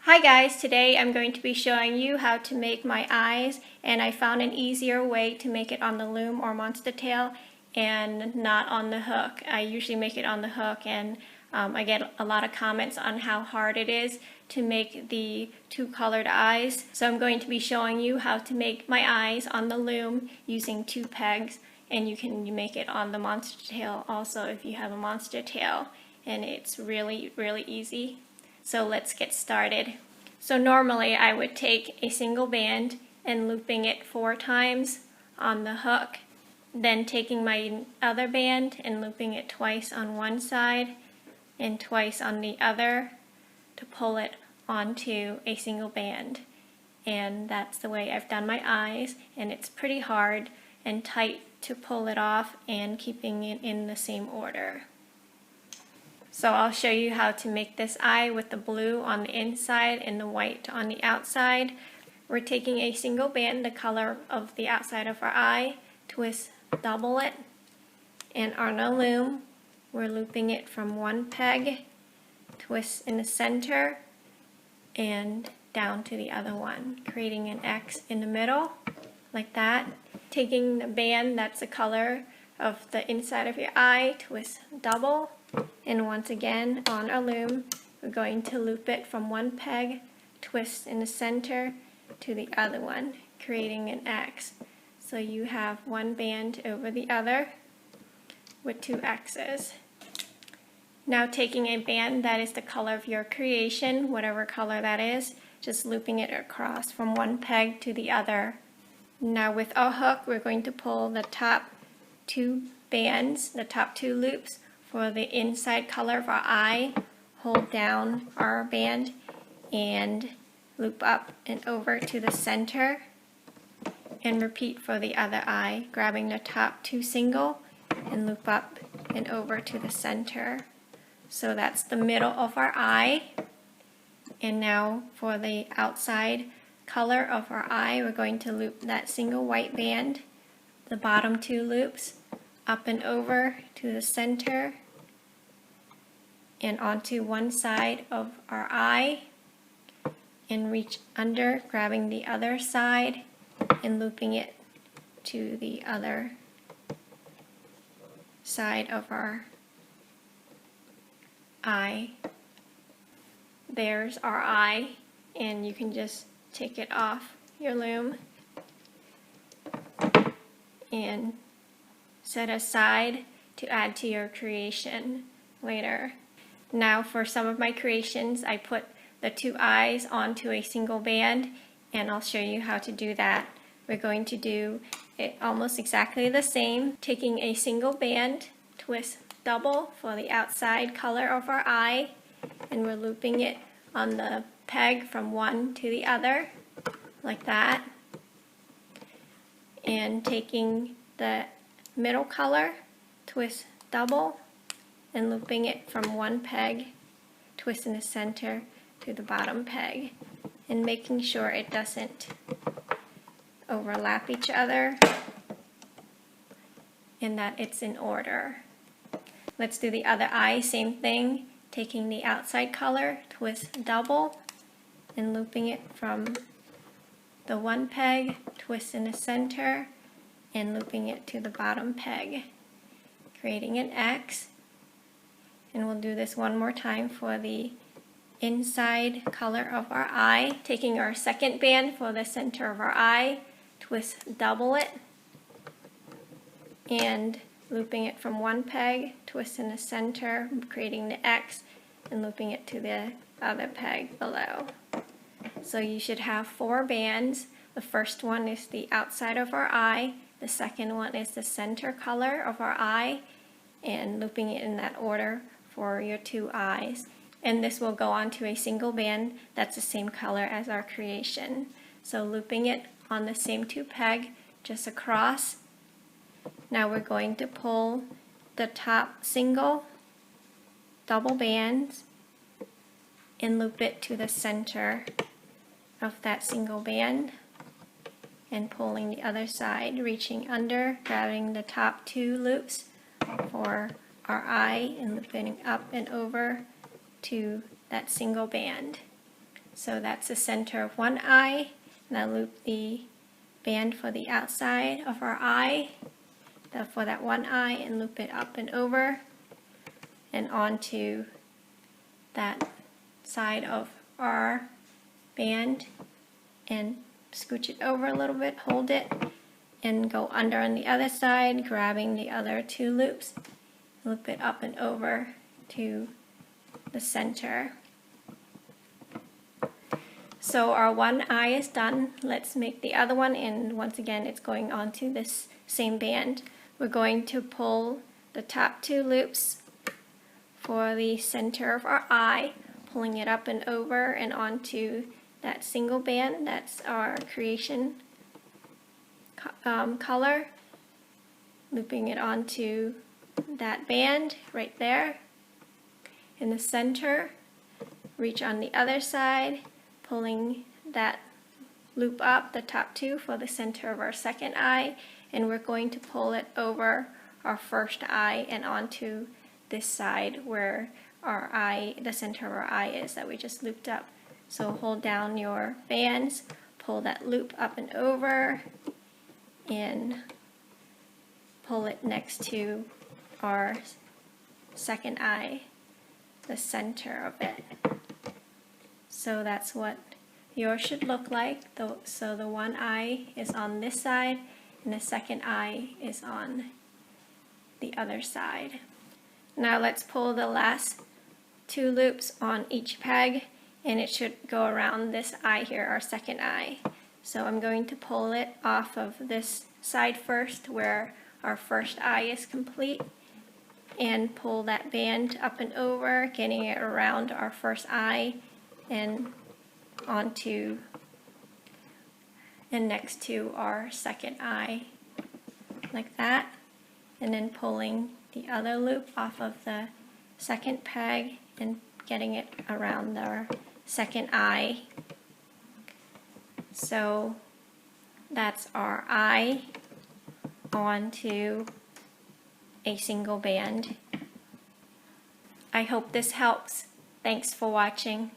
Hi guys, today I'm going to be showing you how to make my eyes, and I found an easier way to make it on the loom or monster tail and not on the hook. I usually make it on the hook, and I get a lot of comments on how hard it is to make the two colored eyes. So I'm going to be showing you how to make my eyes on the loom using two pegs, and you can make it on the monster tail also if you have a monster tail, and it's really easy. So let's get started. So normally I would take a single band and looping it 4 times on the hook, then taking my other band and looping it twice on one side and twice on the other to pull it onto a single band. And that's the way I've done my eyes, and it's pretty hard and tight to pull it off and keeping it in the same order. So I'll show you how to make this eye with the blue on the inside and the white on the outside. We're taking a single band, the color of the outside of our eye, twist, double it, and on our loom we're looping it from one peg, twist in the center, and down to the other one, creating an X in the middle, like that. Taking the band that's the color of the inside of your eye, twist, double, and once again on our loom we're going to loop it from one peg, twist in the center to the other one, creating an X. So you have one band over the other with 2 X's. Now taking a band that is the color of your creation, whatever color that is, just looping it across from one peg to the other. Now with our hook we're going to pull the top 2 bands, the top 2 loops for the inside color of our eye, hold down our band and loop up and over to the center, and repeat for the other eye, grabbing the top 2 single and loop up and over to the center. So that's the middle of our eye. And now for the outside color of our eye, we're going to loop that single white band, the bottom 2 loops, up and over to the center and onto one side of our eye, and reach under, grabbing the other side and looping it to the other side of our eye. There's our eye, and you can just take it off your loom and set aside to add to your creation later. Now for some of my creations I put the 2 eyes onto a single band, and I'll show you how to do that. We're going to do it almost exactly the same, taking a single band, twist, double for the outside color of our eye, and we're looping it on the peg from one to the other, like that. And taking the middle color, twist, double, and looping it from one peg, twist in the center to the bottom peg, and making sure it doesn't overlap each other and that it's in order. Let's do the other eye, same thing, taking the outside color, twist, double, and looping it from the one peg, twist in the center, and looping it to the bottom peg, creating an X. And we'll do this one more time for the inside color of our eye, taking our second band for the center of our eye, twist, double it, and looping it from one peg, twist in the center, creating the X, and looping it to the other peg below. So you should have 4 bands. The first one is the outside of our eye, the second one is the center color of our eye, and looping it in that order for your 2 eyes. And this will go onto a single band that's the same color as our creation. So looping it on the same 2 peg, just across. Now we're going to pull the top single, double bands, and loop it to the center of that single band, and pulling the other side, reaching under, grabbing the top 2 loops for our eye, and looping up and over to that single band. So that's the center of one eye. Now loop the band for the outside of our eye, for that one eye, and loop it up and over and onto that side of our band, and scooch it over a little bit, hold it, and go under on the other side, grabbing the other two loops, loop it up and over to the center. So our one eye is done. Let's make the other one, and once again it's going onto this same band. We're going to pull the top two loops for the center of our eye, pulling it up and over and onto that single band. That's our creation color. Looping it onto that band right there in the center. Reach on the other side, pulling that loop up, the top two, for the center of our second eye, and we're going to pull it over our first eye and onto this side where our eye, the center of our eye is, that we just looped up. So hold down your bands, pull that loop up and over, and pull it next to our second eye, the center of it. So that's what yours should look like. So the one eye is on this side and the second eye is on the other side. Now let's pull the last two loops on each peg, and it should go around this eye here, our second eye. So I'm going to pull it off of this side first where our first eye is complete, and pull that band up and over, getting it around our first eye and onto and next to our second eye, like that, and then pulling the other loop off of the second peg and getting it around our second eye. So that's our eye onto a single band. I hope this helps. Thanks for watching.